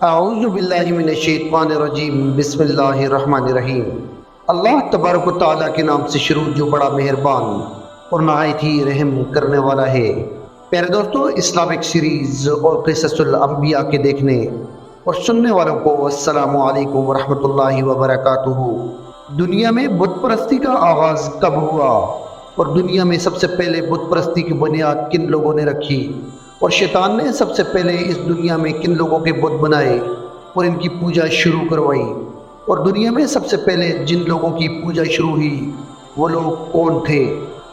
اعوذ باللہ من الشیطان الرجیم بسم اللہ الرحمن الرحیم۔ اللہ تبارک و تعالیٰ کے نام سے شروع جو بڑا مہربان اور نہایت ہی رحم کرنے والا ہے۔ پیارے دوستو، اسلامک سیریز اور قصص الانبیاء کے دیکھنے اور سننے والوں کو السلام علیکم ورحمۃ اللہ وبرکاتہ۔ دنیا میں بت پرستی کا آغاز کب ہوا اور دنیا میں سب سے پہلے بت پرستی کی بنیاد کن لوگوں نے رکھی اور شیطان نے سب سے پہلے اس دنیا میں کن لوگوں کے بت بنائے اور ان کی پوجا شروع کروائی، اور دنیا میں سب سے پہلے جن لوگوں کی پوجا شروع ہوئی وہ لوگ کون تھے،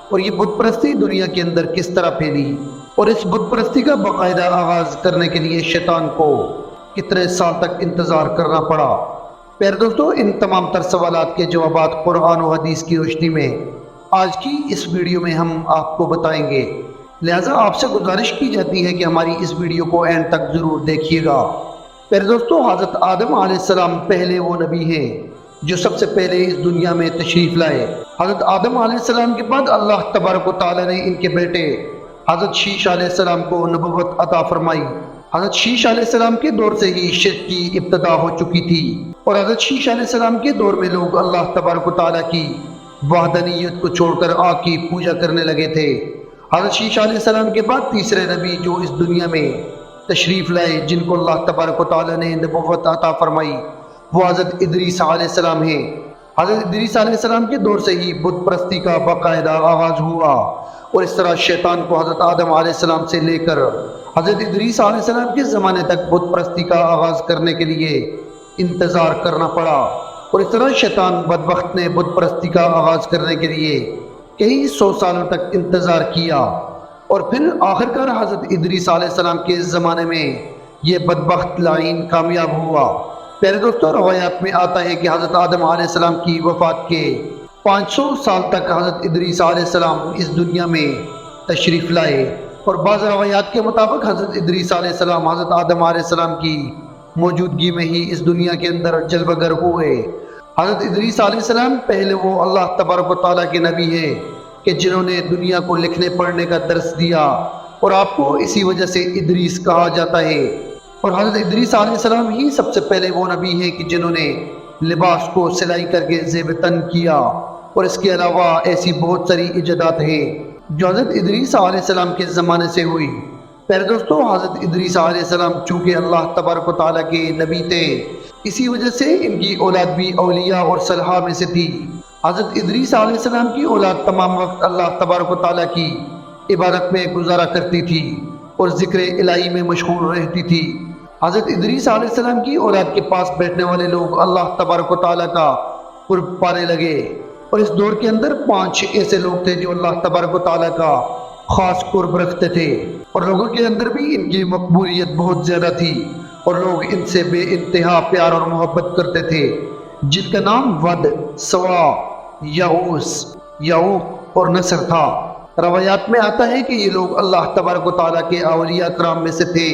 اور یہ بت پرستی دنیا کے اندر کس طرح پھیلی، اور اس بت پرستی کا باقاعدہ آغاز کرنے کے لیے شیطان کو کتنے سال تک انتظار کرنا پڑا۔ پیارے دوستو، ان تمام تر سوالات کے جوابات قرآن و حدیث کی روشنی میں آج کی اس ویڈیو میں ہم آپ کو بتائیں گے، لہٰذا آپ سے گزارش کی جاتی ہے کہ ہماری اس ویڈیو کو اینڈ تک ضرور دیکھیے گا۔ پیارے دوستو، حضرت آدم علیہ السلام پہلے وہ نبی ہیں جو سب سے پہلے اس دنیا میں تشریف لائے۔ حضرت آدم علیہ السلام کے بعد اللہ تبارک و تعالیٰ نے ان کے بیٹے حضرت شیش علیہ السلام کو نبوت عطا فرمائی۔ حضرت شیش علیہ السلام کے دور سے ہی شرک کی ابتدا ہو چکی تھی، اور حضرت شیش علیہ السلام کے دور میں لوگ اللہ تبارک و تعالیٰ کی وحدانیت کو چھوڑ کر آگ کی پوجا کرنے لگے تھے۔ حضرت شیش علیہ السلام کے بعد تیسرے نبی جو اس دنیا میں تشریف لائے، جن کو اللہ تبارک و تعالیٰ نے نبوت عطا فرمائی، وہ حضرت ادریس علیہ السلام ہیں۔ حضرت ادریس علیہ السلام کے دور سے ہی بت پرستی کا باقاعدہ آغاز ہوا، اور اس طرح شیطان کو حضرت آدم علیہ السلام سے لے کر حضرت ادریس علیہ السلام کے زمانے تک بت پرستی کا آغاز کرنے کے لیے انتظار کرنا پڑا، اور اس طرح شیطان بدبخت نے بت پرستی کا آغاز کرنے کے لیے کئی 100 سالوں تک انتظار کیا، اور پھر آخرکار حضرت ادریس علیہ السلام کے زمانے میں یہ بدبخت لعین کامیاب ہوا۔ پیارے دوستو، روایات میں آتا ہے کہ حضرت آدم علیہ السلام کی وفات کے 500 سال تک حضرت ادریس علیہ السلام اس دنیا میں تشریف لائے، اور بعض روایات کے مطابق حضرت ادریس علیہ السلام حضرت آدم علیہ السلام کی موجودگی میں ہی اس دنیا کے اندر جلوہ گر ہوئے۔ حضرت ادریس علیہ السلام پہلے وہ اللہ تبارک و تعالیٰ کے نبی ہیں کہ جنہوں نے دنیا کو لکھنے پڑھنے کا درس دیا، اور آپ کو اسی وجہ سے ادریس کہا جاتا ہے۔ اور حضرت ادریس علیہ السلام ہی سب سے پہلے وہ نبی ہیں کہ جنہوں نے لباس کو سلائی کر کے زیب تن کیا، اور اس کے علاوہ ایسی بہت ساری ایجادات ہیں جو حضرت ادریس علیہ السلام کے زمانے سے ہوئی۔ پیارے دوستو، حضرت ادریس علیہ السلام چونکہ اللہ تبارک و تعالیٰ کے نبی تھے، اسی وجہ سے ان کی اولاد بھی اولیاء اور صالحہ میں سے تھی۔ حضرت ادریس علیہ السلام کی اولاد تمام وقت اللہ تبارک و تعالیٰ کی عبادت میں گزارا کرتی تھی اور ذکر الہی میں مشغول رہتی تھی۔ حضرت ادریس علیہ السلام کی اولاد کے پاس بیٹھنے والے لوگ اللہ تبارک و تعالیٰ کا قرب پانے لگے، اور اس دور کے اندر 5 ایسے لوگ تھے جو اللہ تبارک و تعالیٰ کا خاص قرب رکھتے تھے، اور لوگوں کے اندر بھی ان کی مقبولیت بہت زیادہ تھی، اور لوگ ان سے بے انتہا پیار اور محبت کرتے تھے، جن کا نام ود، سوا، یعوس، یعوق اور نصر تھا۔ روایات میں آتا ہے کہ یہ لوگ اللہ تبارک و تعالیٰ کے اولیاء کرام میں سے تھے۔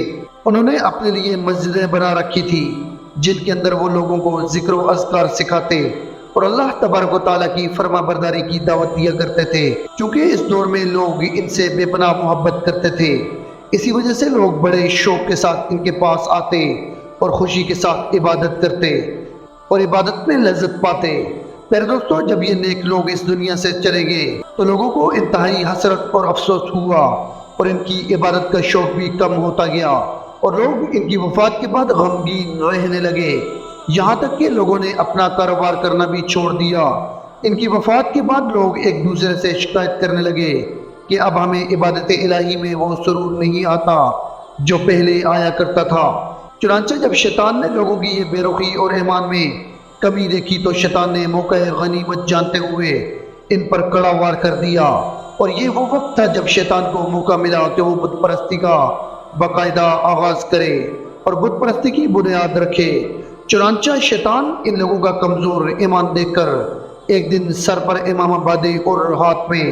انہوں نے اپنے لیے مسجدیں بنا رکھی تھی جن کے اندر وہ لوگوں کو ذکر و اذکار سکھاتے اور اللہ تبارک و تعالیٰ کی فرما برداری کی دعوت دیا کرتے تھے۔ چونکہ اس دور میں لوگ ان سے بے پناہ محبت کرتے تھے، اسی وجہ سے لوگ بڑے شوق کے ساتھ ان کے پاس آتے اور خوشی کے ساتھ عبادت کرتے اور عبادت میں لذت پاتے۔ پیارے دوستو، جب یہ نیک لوگ اس دنیا سے چلے گئے تو لوگوں کو انتہائی حسرت اور افسوس ہوا، اور ان کی عبادت کا شوق بھی کم ہوتا گیا، اور لوگ ان کی وفات کے بعد غمگین رہنے لگے، یہاں تک کہ لوگوں نے اپنا کاروبار کرنا بھی چھوڑ دیا۔ ان کی وفات کے بعد لوگ ایک دوسرے سے شکایت کرنے لگے کہ اب ہمیں عبادت الہی میں وہ سرور نہیں آتا جو پہلے آیا کرتا تھا۔ چنانچہ جب شیطان نے لوگوں کی یہ بے رخی اور ایمان میں کمی دیکھی تو شیطان نے موقع غنیمت جانتے ہوئے ان پر کڑا وار کر دیا، اور یہ وہ وقت تھا جب شیطان کو موقع ملا کہ وہ بت پرستی کا باقاعدہ آغاز کرے اور بت پرستی کی بنیاد رکھے۔ چنانچہ شیطان ان لوگوں کا کمزور ایمان دیکھ کر ایک دن سر پر امامہ باندھے اور ہاتھ میں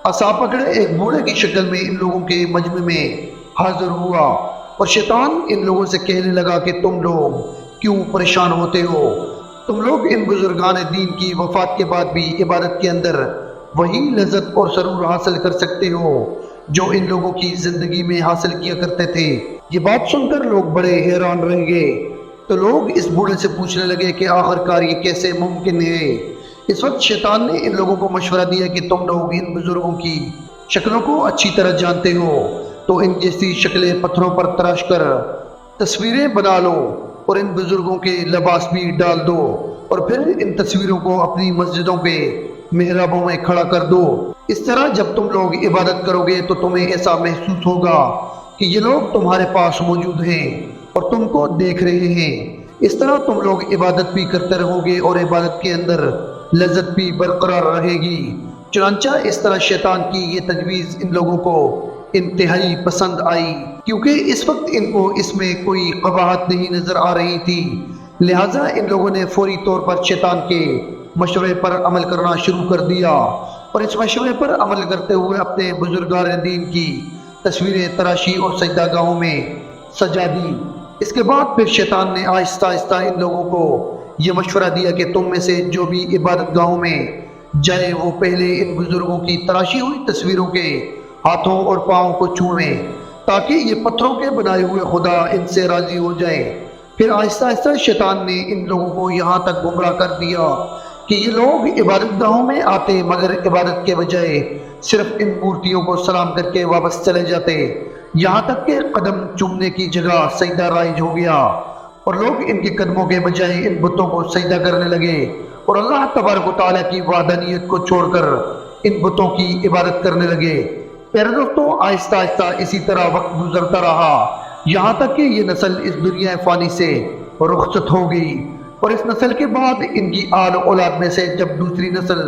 عصا پکڑے ایک بوڑھے کی شکل میں ان لوگوں کے مجمع میں حاضر ہوا، اور شیطان ان لوگوں سے کہنے لگا کہ تم لوگ کیوں پریشان ہوتے ہو؟ تم لوگ ان بزرگان دین کی وفات کے بعد بھی عبادت کے اندر وہی لذت اور سرور حاصل کر سکتے ہو جو ان لوگوں کی زندگی میں حاصل کیا کرتے تھے۔ یہ بات سن کر لوگ بڑے حیران رہ گئے، تو لوگ اس بوڑھے سے پوچھنے لگے کہ آخرکار یہ کیسے ممکن ہے؟ اس وقت شیطان نے ان لوگوں کو مشورہ دیا کہ تم لوگ ان بزرگوں کی شکلوں کو اچھی طرح جانتے ہو، تو ان جیسی شکلیں پتھروں پر تراش کر تصویریں بنا لو اور ان بزرگوں کے لباس بھی ڈال دو، اور پھر ان تصویروں کو اپنی مسجدوں پہ محرابوں میں کھڑا کر دو۔ اس طرح جب تم لوگ عبادت کرو گے تو تمہیں ایسا محسوس ہوگا کہ یہ لوگ تمہارے پاس موجود ہیں اور تم کو دیکھ رہے ہیں۔ اس طرح تم لوگ عبادت بھی کرتے رہو گے اور عبادت کے اندر لذت بھی برقرار رہے گی۔ چنانچہ اس طرح شیطان کی یہ تجویز ان لوگوں کو انتہائی پسند آئی، کیونکہ اس وقت ان کو اس میں کوئی قباحت نہیں نظر آ رہی تھی، لہٰذا ان لوگوں نے فوری طور پر شیطان کے مشورے پر عمل کرنا شروع کر دیا، اور اس مشورے پر عمل کرتے ہوئے اپنے بزرگان دین کی تصویریں تراشی اور سجدہ گاہوں میں سجا دی۔ اس کے بعد پھر شیطان نے آہستہ آہستہ ان لوگوں کو یہ مشورہ دیا کہ تم میں سے جو بھی عبادت گاہوں میں جائے وہ پہلے ان بزرگوں کی تراشی ہوئی تصویروں کے ہاتھوں اور پاؤں کو چھوئیں، تاکہ یہ پتھروں کے بنائے ہوئے خدا ان سے راضی ہو جائے۔ پھر آہستہ آہستہ شیطان نے ان لوگوں کو یہاں تک گمراہ کر دیا کہ یہ لوگ عبادت گاہوں میں آتے مگر عبادت کے بجائے صرف ان مورتیوں کو سلام کر کے واپس چلے جاتے، یہاں تک کہ قدم چومنے کی جگہ سجدہ رائج ہو گیا، اور لوگ ان کے قدموں کے بجائے ان بتوں کو سجدہ کرنے لگے اور اللہ تبارک و تعالیٰ کی وحدانیت کو چھوڑ کر ان بتوں کی عبادت کرنے لگے۔ پیارے دوستو، آہستہ آہستہ اسی طرح وقت گزرتا رہا، یہاں تک کہ یہ نسل اس دنیا فانی سے رخصت ہو گئی، اور اس نسل کے بعد ان کی آل اولاد میں سے جب دوسری نسل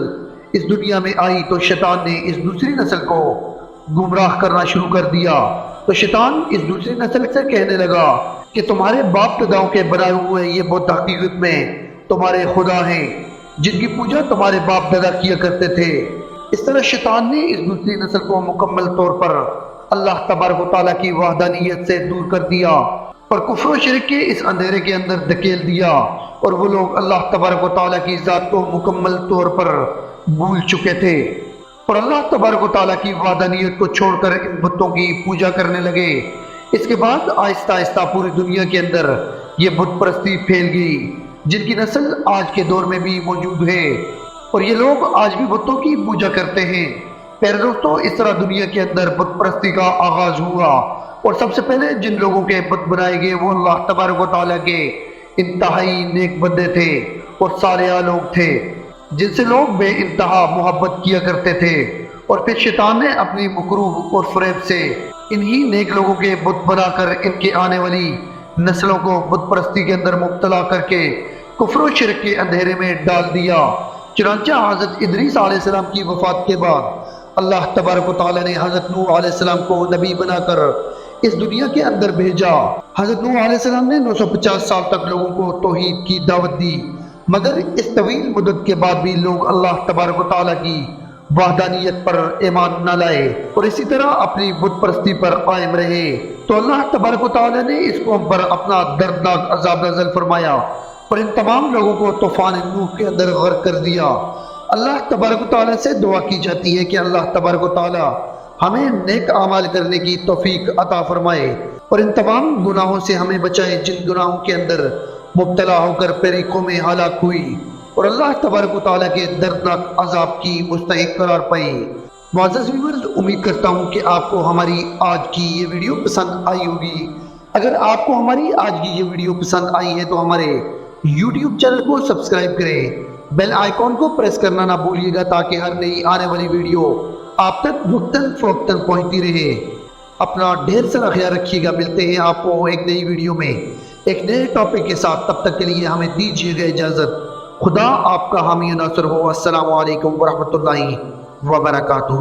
اس دنیا میں آئی تو شیطان نے اس دوسری نسل کو گمراہ کرنا شروع کر دیا۔ تو شیطان اس دوسری نسل سے کہنے لگا کہ تمہارے باپ داداؤں کے بنائے ہوئے یہ بت حقیقت میں تمہارے خدا ہیں جن کی پوجا تمہارے باپ دادا کیا کرتے تھے۔ اس طرح شیطان نے اس دوسری نسل کو مکمل طور پر اللہ تبارک و تعالیٰ کی وحدانیت سے دور کر دیا اور کفر و شرک کے اس اندھیرے کے اندر دھکیل دیا، اور وہ لوگ اللہ تبارک و تعالیٰ کی ذات کو مکمل طور پر بھول چکے تھے اور اللہ تبارک و تعالیٰ کی وحدانیت کو چھوڑ کر ان بتوں کی پوجا کرنے لگے۔ اس کے بعد آہستہ آہستہ پوری دنیا کے اندر یہ بت پرستی پھیل گئی، جن کی نسل آج کے دور میں بھی موجود ہے، اور یہ لوگ آج بھی بتوں کی پوجا کرتے ہیں۔ پیارے دوستو، اس طرح دنیا کے اندر بت پرستی کا آغاز ہوا، اور سب سے پہلے جن لوگوں کے بت بنائے گئے وہ اللہ تبارک و تعالیٰ کے انتہائی نیک بندے تھے اور صالح لوگ تھے، جن سے لوگ بے انتہا محبت کیا کرتے تھے، اور پھر شیطان نے اپنی مکروہ اور فریب سے انہی نیک لوگوں کے بت بنا کر ان کے آنے والی نسلوں کو بت پرستی کے اندر مبتلا کر کے کفر و شرک کے اندھیرے میں ڈال دیا۔ چنانچہ حضرت ادریس علیہ السلام کی وفات کے بعد اللہ تبارک و تعالیٰ نے حضرت نوح علیہ السلام کو نبی بنا کر اس دنیا کے اندر بھیجا۔ حضرت نوح علیہ السلام نے 950 سال تک لوگوں کو توحید کی دعوت دی، مگر اس طویل مدت کے بعد بھی لوگ اللہ تبارک و تعالیٰ کی وحدانیت پر ایمان نہ لائے اور اسی طرح اپنی بت پرستی پر قائم رہے، تو اللہ تبارک و تعالیٰ نے اس قوم پر اپنا دردناک عذاب نازل فرمایا اور ان تمام لوگوں کو طوفان نوح کے اندر غرق کر دیا۔ اللہ تبارک و تعالیٰ سے دعا کی جاتی ہے کہ اللہ تبارک و تعالیٰ ہمیں نیک اعمال کرنے کی توفیق عطا فرمائے اور ان تمام گناہوں سے ہمیں بچائے جن گناہوں کے اندر مبتلا ہو کر پیری قومیں ہلاک ہوئی اور اللہ تبارک و تعالیٰ کے دردناک عذاب کی مستحق قرار پائی۔ معزز ویورز، امید کرتا ہوں کہ آپ کو ہماری آج کی یہ ویڈیو پسند آئی ہوگی۔ اگر آپ کو ہماری آج کی یہ ویڈیو پسند آئی ہے تو ہمارے یوٹیوب چینل کو سبسکرائب کریں، بیل آئیکن کو پریس کرنا نہ بھولیے گا تاکہ ہر نئی آنے والی ویڈیو آپ تک وقتاً فوقتاً پہنچتی رہے۔ اپنا ڈھیر سارا خیال رکھیے گا، ملتے ہیں آپ کو ایک نئی ویڈیو میں ایک نئے ٹاپک کے ساتھ، تب تک کے لیے ہمیں دیجیے گا اجازت۔ خدا آپ کا حامی و ناصر ہو۔ السلام علیکم ورحمۃ اللہ وبرکاتہ۔